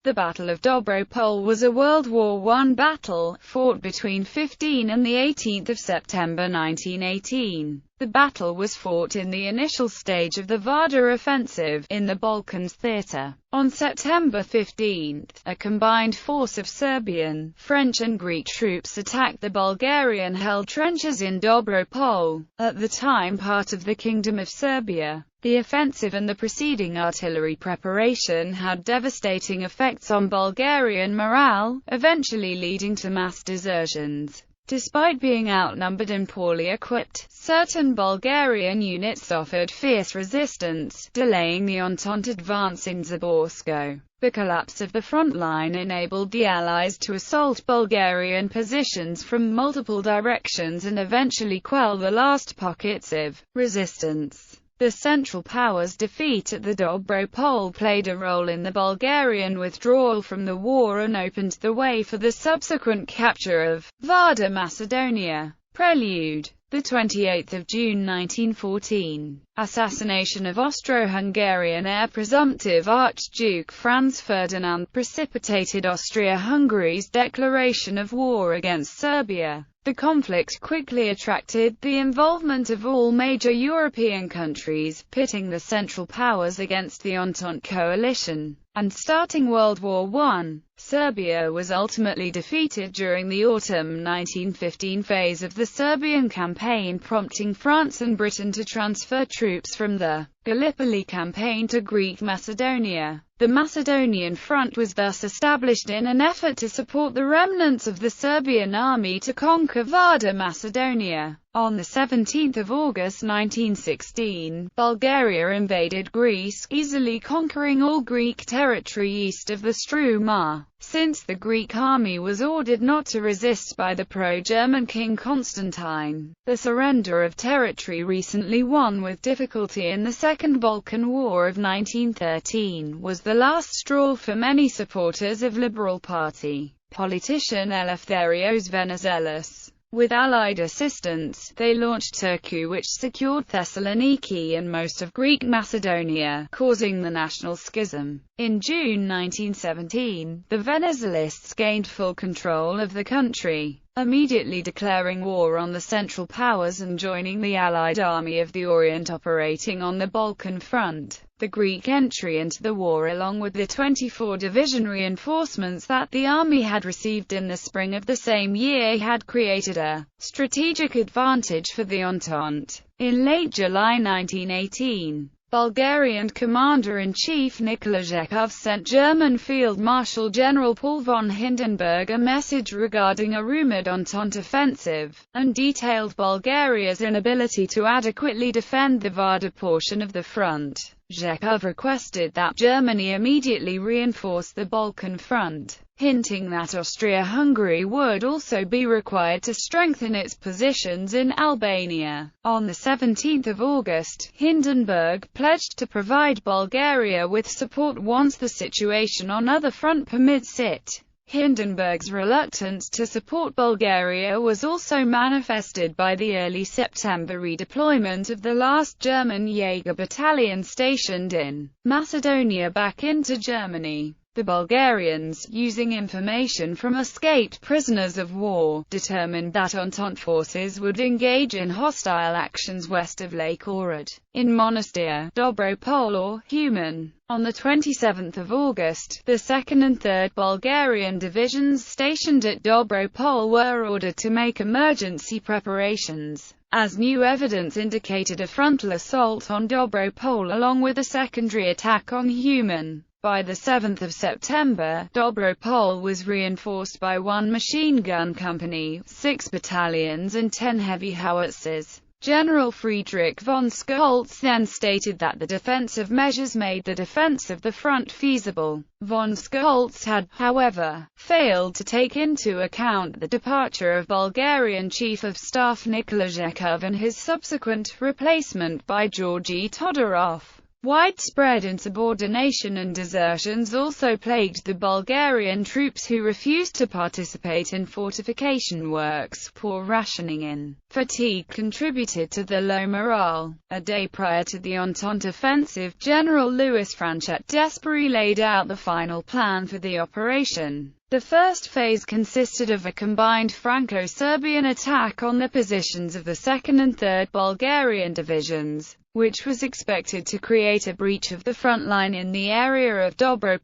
The Battle of Dobro was a World War I battle, fought between 15 and 18 September 1918. The battle was fought in the initial stage of the Varda offensive, in the Balkans theatre. On September 15, a combined force of Serbian, French and Greek troops attacked the Bulgarian-held trenches in Dobro, at the time part of the Kingdom of Serbia. The offensive and the preceding artillery preparation had devastating effects on Bulgarian morale, eventually leading to mass desertions. Despite being outnumbered and poorly equipped, certain Bulgarian units offered fierce resistance, delaying the Entente advance in Zaborsko. The collapse of the front line enabled the Allies to assault Bulgarian positions from multiple directions and eventually quell the last pockets of resistance. The Central Powers' defeat at the Dobro played a role in the Bulgarian withdrawal from the war and opened the way for the subsequent capture of Varda, Macedonia. Prelude. The 28th of June 1914. Assassination of Austro-Hungarian heir presumptive Archduke Franz Ferdinand precipitated Austria-Hungary's declaration of war against Serbia. The conflict quickly attracted the involvement of all major European countries, pitting the Central Powers against the Entente coalition. And starting World War I, Serbia was ultimately defeated during the autumn 1915 phase of the Serbian campaign, prompting France and Britain to transfer troops from the Gallipoli campaign to Greek Macedonia. The Macedonian front was thus established in an effort to support the remnants of the Serbian army to conquer Varda, Macedonia. On 17 August 1916, Bulgaria invaded Greece, easily conquering all Greek territory east of the Struma. Since the Greek army was ordered not to resist by the pro-German King Constantine, the surrender of territory recently won with difficulty in the Second Balkan War of 1913 was the last straw for many supporters of Liberal Party politician Eleftherios Venizelos. With Allied assistance, they launched Turku, which secured Thessaloniki and most of Greek Macedonia, causing the national schism. In June 1917, the Venizelists gained full control of the country, immediately declaring war on the Central Powers and joining the Allied Army of the Orient operating on the Balkan front. The Greek entry into the war, along with the 24 division reinforcements that the army had received in the spring of the same year, had created a strategic advantage for the Entente. In late July 1918, Bulgarian Commander-in-Chief Nikola Zhekov sent German Field Marshal General Paul von Hindenburg a message regarding a rumored Entente offensive, and detailed Bulgaria's inability to adequately defend the Varda portion of the front. Zhekov requested that Germany immediately reinforce the Balkan front, hinting that Austria-Hungary would also be required to strengthen its positions in Albania. On 17 August, Hindenburg pledged to provide Bulgaria with support once the situation on other front permits it. Hindenburg's reluctance to support Bulgaria was also manifested by the early September redeployment of the last German Jaeger battalion stationed in Macedonia back into Germany. The Bulgarians, using information from escaped prisoners of war, determined that Entente forces would engage in hostile actions west of Lake Ohrid, in Monastir, Dobro or Human. On 27 August, the 2nd and 3rd Bulgarian divisions stationed at Dobro were ordered to make emergency preparations, as new evidence indicated a frontal assault on Dobro along with a secondary attack on Human. By 7 September, Dobro was reinforced by 1 machine gun company, 6 battalions and 10 heavy howitzers. General Friedrich von Scholz then stated that the defensive measures made the defense of the front feasible. Von Scholz had, however, failed to take into account the departure of Bulgarian Chief of Staff Nikola Zhekov and his subsequent replacement by Georgy Todorov. Widespread insubordination and desertions also plagued the Bulgarian troops, who refused to participate in fortification works. Poor rationing and fatigue contributed to the low morale. A day prior to the Entente offensive, General Louis Franchet Despery laid out the final plan for the operation. The first phase consisted of a combined Franco-Serbian attack on the positions of the 2nd and 3rd Bulgarian divisions, which was expected to create a breach of the front line in the area of Dobro,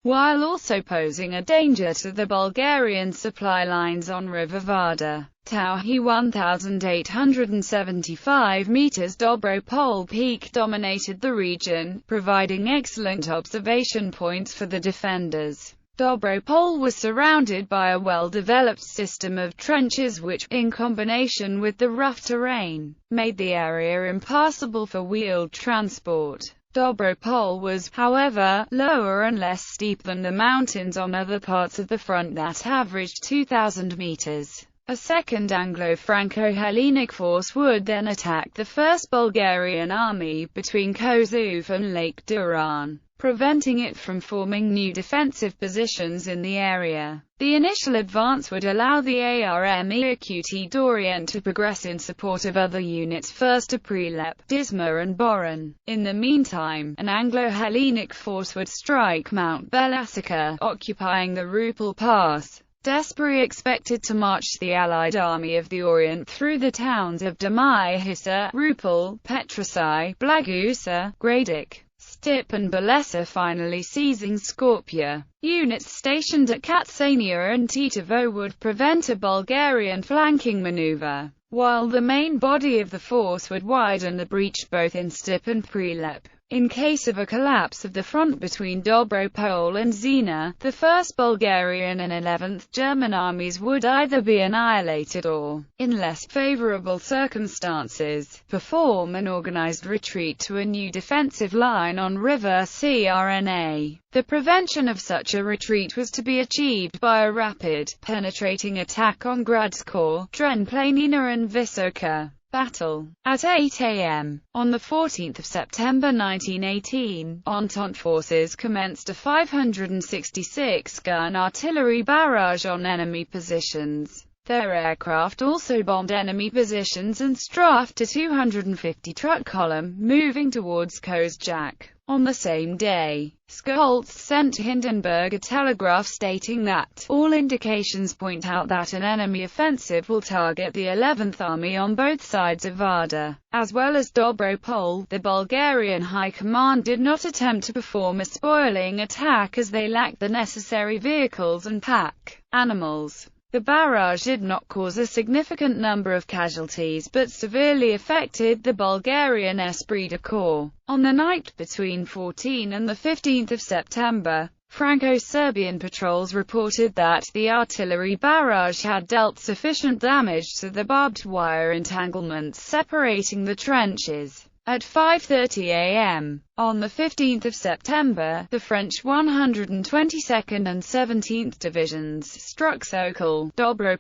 while also posing a danger to the Bulgarian supply lines on River Vardar. Tauhi 1,875 meters. Dobro Peak dominated the region, providing excellent observation points for the defenders. Dobro was surrounded by a well-developed system of trenches which, in combination with the rough terrain, made the area impassable for wheeled transport. Dobro was, however, lower and less steep than the mountains on other parts of the front that averaged 2,000 meters. A second Anglo-Franco-Hellenic force would then attack the 1st Bulgarian army between Kozouf and Lake Duran, preventing it from forming new defensive positions in the area. The initial advance would allow the army Acute d'Orient to progress in support of other units, first to Prilep, Disma and Boron. In the meantime, an Anglo-Hellenic force would strike Mount Belasica, occupying the Rupel Pass. Despery expected to march the Allied Army of the Orient through the towns of Damai-Hissa, Rupel, Petrosai, Blagusa, Gradic, Stip and Balesa, finally seizing Skopje. Units stationed at Katsania and Tetovo would prevent a Bulgarian flanking maneuver, while the main body of the force would widen the breach both in Stip and Prilep. In case of a collapse of the front between Dobro and Zena, the 1st Bulgarian and 11th German armies would either be annihilated or, in less favorable circumstances, perform an organized retreat to a new defensive line on River Crna. The prevention of such a retreat was to be achieved by a rapid, penetrating attack on Gradskor, Drenplanina and Visoka. Battle. At 8 a.m. on 14 September 1918, Entente forces commenced a 566-gun artillery barrage on enemy positions. Their aircraft also bombed enemy positions and strafed a 250 truck column, moving towards Kozjak. On the same day, Scholz sent to Hindenburg a telegraph stating that, "All indications point out that an enemy offensive will target the 11th Army on both sides of Vardar, as well as Dobro." The Bulgarian High Command did not attempt to perform a spoiling attack as they lacked the necessary vehicles and pack animals. The barrage did not cause a significant number of casualties but severely affected the Bulgarian esprit de corps. On the night between 14 and 15 September, Franco-Serbian patrols reported that the artillery barrage had dealt sufficient damage to the barbed wire entanglements separating the trenches. At 5:30 a.m. on 15 September, the French 122nd and 17th Divisions struck Sokol, Dobro,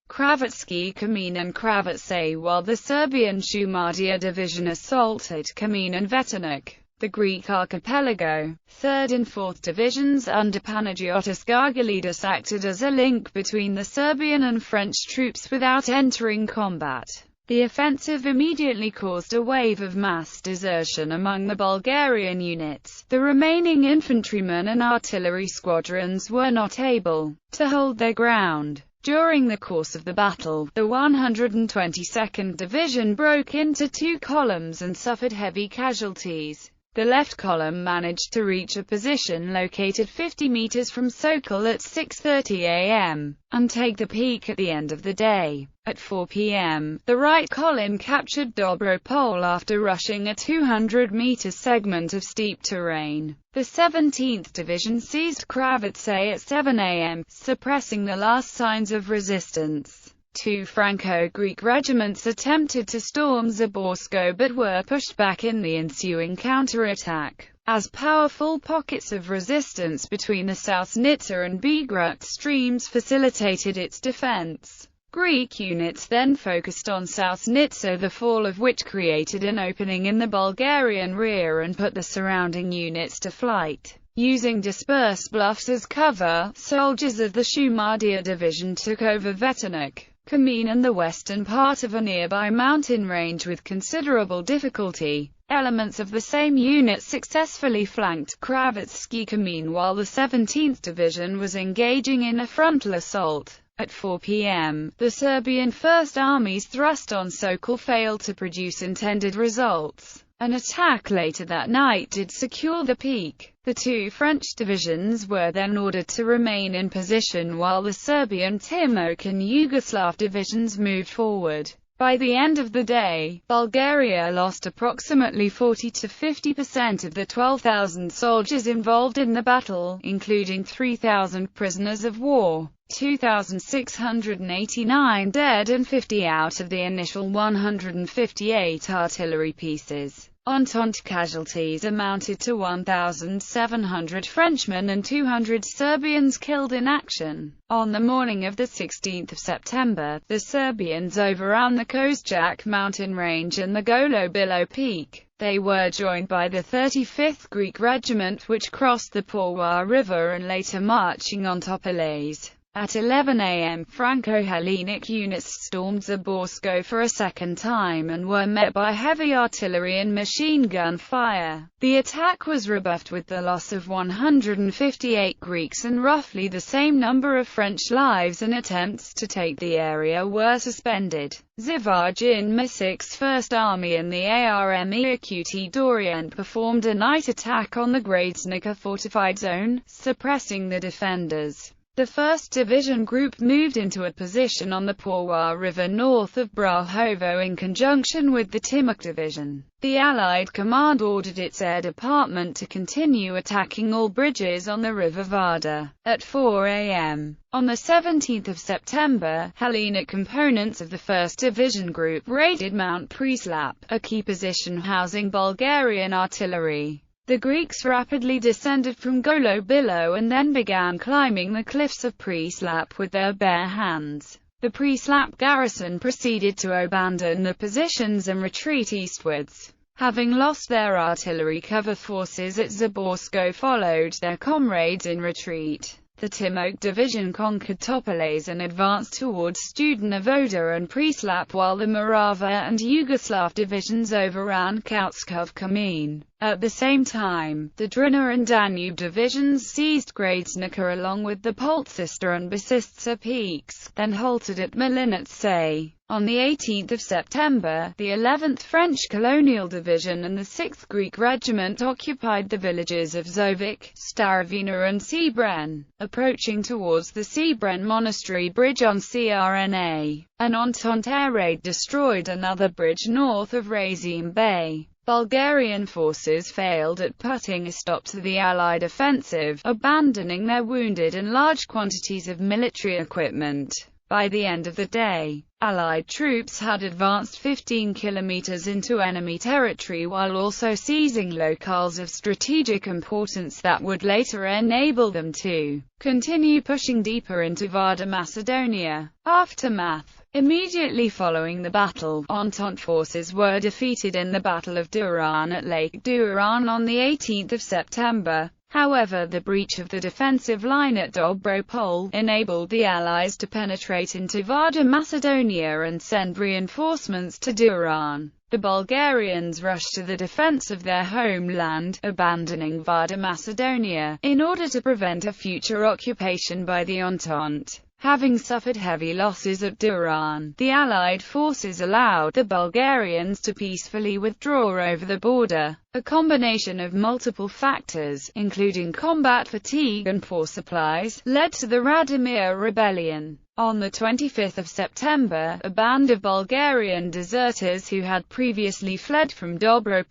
Kravatsky Kamin and Kravatsay, while the Serbian Shumardia Division assaulted Kamin and Veternik. The Greek archipelago, 3rd and 4th Divisions under Panagiotis Gargalides acted as a link between the Serbian and French troops without entering combat. The offensive immediately caused a wave of mass desertion among the Bulgarian units. The remaining infantrymen and artillery squadrons were not able to hold their ground. During the course of the battle, the 122nd Division broke into two columns and suffered heavy casualties. The left column managed to reach a position located 50 meters from Sokol at 6:30 a.m. and take the peak at the end of the day. At 4 p.m., the right column captured Dobro after rushing a 200-meter segment of steep terrain. The 17th Division seized Kravatsay at 7 a.m., suppressing the last signs of resistance. Two Franco-Greek regiments attempted to storm Zaborsko but were pushed back in the ensuing counterattack, as powerful pockets of resistance between the South Nitsa and Bigrut streams facilitated its defense. Greek units then focused on South Nitsa, the fall of which created an opening in the Bulgarian rear and put the surrounding units to flight. Using dispersed bluffs as cover, soldiers of the Shumardia division took over Veternik, Kamin and the western part of a nearby mountain range with considerable difficulty. Elements of the same unit successfully flanked Kravitsky Kamin while the 17th Division was engaging in a frontal assault. At 4 p.m., the Serbian First Army's thrust on Sokol failed to produce intended results. An attack later that night did secure the peak. The two French divisions were then ordered to remain in position while the Serbian, Timok and Yugoslav divisions moved forward. By the end of the day, Bulgaria lost approximately 40 to 50% of the 12,000 soldiers involved in the battle, including 3,000 prisoners of war, 2,689 dead and 50 out of the initial 158 artillery pieces. Entente casualties amounted to 1,700 Frenchmen and 200 Serbians killed in action. On the morning of the 16th of September, the Serbians overran the Kozjak mountain range and the Golo-Bilo peak. They were joined by the 35th Greek Regiment, which crossed the Porwa River and later marching on Topoles. At 11 a.m., Franco-Hellenic units stormed Zaborsko for a second time and were met by heavy artillery and machine gun fire. The attack was rebuffed with the loss of 158 Greeks and roughly the same number of French lives, and attempts to take the area were suspended. Zivagin Misik's First Army and the ARME Akut d'Orient performed a night attack on the Gradesnica fortified zone, suppressing the defenders. The 1st Division Group moved into a position on the Porwa River north of Brahovo in conjunction with the Timok Division. The Allied command ordered its air department to continue attacking all bridges on the River Vardar. At 4 a.m. on the 17th of September, Hellenic components of the 1st Division Group raided Mount Preslap, a key position housing Bulgarian artillery. The Greeks rapidly descended from Golo-Bilo and then began climbing the cliffs of Preslap with their bare hands. The Preslap garrison proceeded to abandon the positions and retreat eastwards. Having lost their artillery cover, forces at Zaborsko followed their comrades in retreat. The Timok Division conquered Topoles and advanced towards Studena Voda and Preslap, while the Morava and Yugoslav divisions overran Kautskov Kamin. At the same time, the Drina and Danube divisions seized Gradesnica along with the Poltsista and Basistsa peaks, then halted at Malinitsa. On the 18th of September, the 11th French Colonial Division and the 6th Greek Regiment occupied the villages of Zovic, Starovina and Sebren. Approaching towards the Sebren Monastery Bridge on Crna, an Entente air raid destroyed another bridge north of Razim Bay. Bulgarian forces failed at putting a stop to the Allied offensive, abandoning their wounded and large quantities of military equipment. By the end of the day, Allied troops had advanced 15 kilometers into enemy territory while also seizing locales of strategic importance that would later enable them to continue pushing deeper into Vardar Macedonia. Aftermath. Immediately following the battle, Entente forces were defeated in the Battle of Duran at Lake Duran on the 18th of September. However, the breach of the defensive line at Dobro enabled the Allies to penetrate into Vardar Macedonia and send reinforcements to Duran. The Bulgarians rushed to the defense of their homeland, abandoning Vardar Macedonia, in order to prevent a future occupation by the Entente. Having suffered heavy losses at Duran, the Allied forces allowed the Bulgarians to peacefully withdraw over the border. A combination of multiple factors, including combat fatigue and poor supplies, led to the Radomir Rebellion. On the 25th of September, a band of Bulgarian deserters who had previously fled from Dobro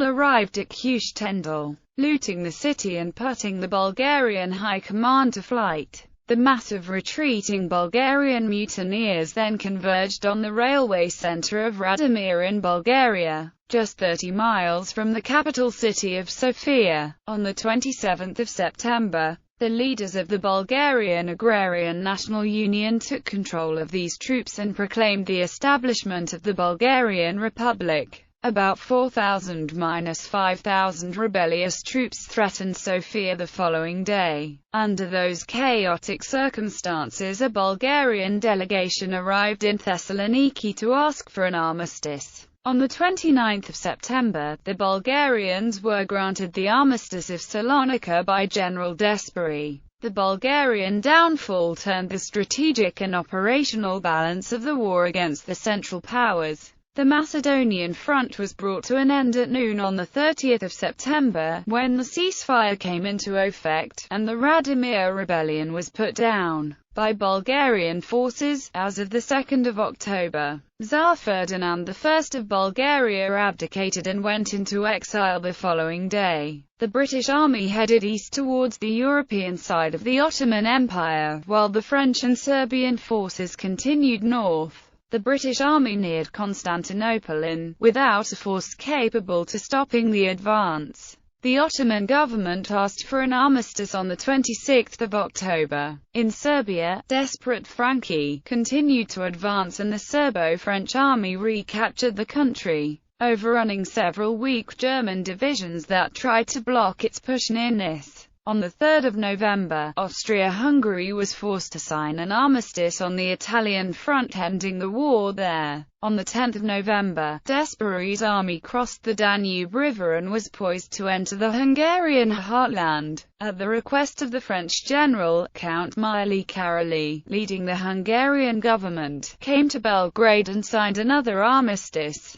arrived at Kyushtendil, looting the city and putting the Bulgarian high command to flight. The mass of retreating Bulgarian mutineers then converged on the railway center of Radomir in Bulgaria, just 30 miles from the capital city of Sofia. On the 27th of September, The leaders of the Bulgarian Agrarian National Union took control of these troops and proclaimed the establishment of the Bulgarian Republic. About 4,000–5,000 rebellious troops threatened Sofia the following day. Under those chaotic circumstances, a Bulgarian delegation arrived in Thessaloniki to ask for an armistice. On the 29th of September, the Bulgarians were granted the Armistice of Salonika by General Desperi. The Bulgarian downfall turned the strategic and operational balance of the war against the Central Powers. The Macedonian front was brought to an end at noon on the 30th of September, when the ceasefire came into effect, and the Radomir rebellion was put down by Bulgarian forces. As of the 2nd of October, Tsar Ferdinand I of Bulgaria abdicated and went into exile the following day. The British army headed east towards the European side of the Ottoman Empire, while the French and Serbian forces continued north. The British army neared Constantinople without a force capable to stopping the advance. The Ottoman government asked for an armistice on the 26th of October. In Serbia, desperate Franchi continued to advance and the Serbo-French army recaptured the country, overrunning several weak German divisions that tried to block its push near Nice. On the 3rd of November, Austria-Hungary was forced to sign an armistice on the Italian front, ending the war there. On the 10th of November, Desperi's army crossed the Danube River and was poised to enter the Hungarian heartland. At the request of the French general, Count Mili Karoli, leading the Hungarian government, came to Belgrade and signed another armistice.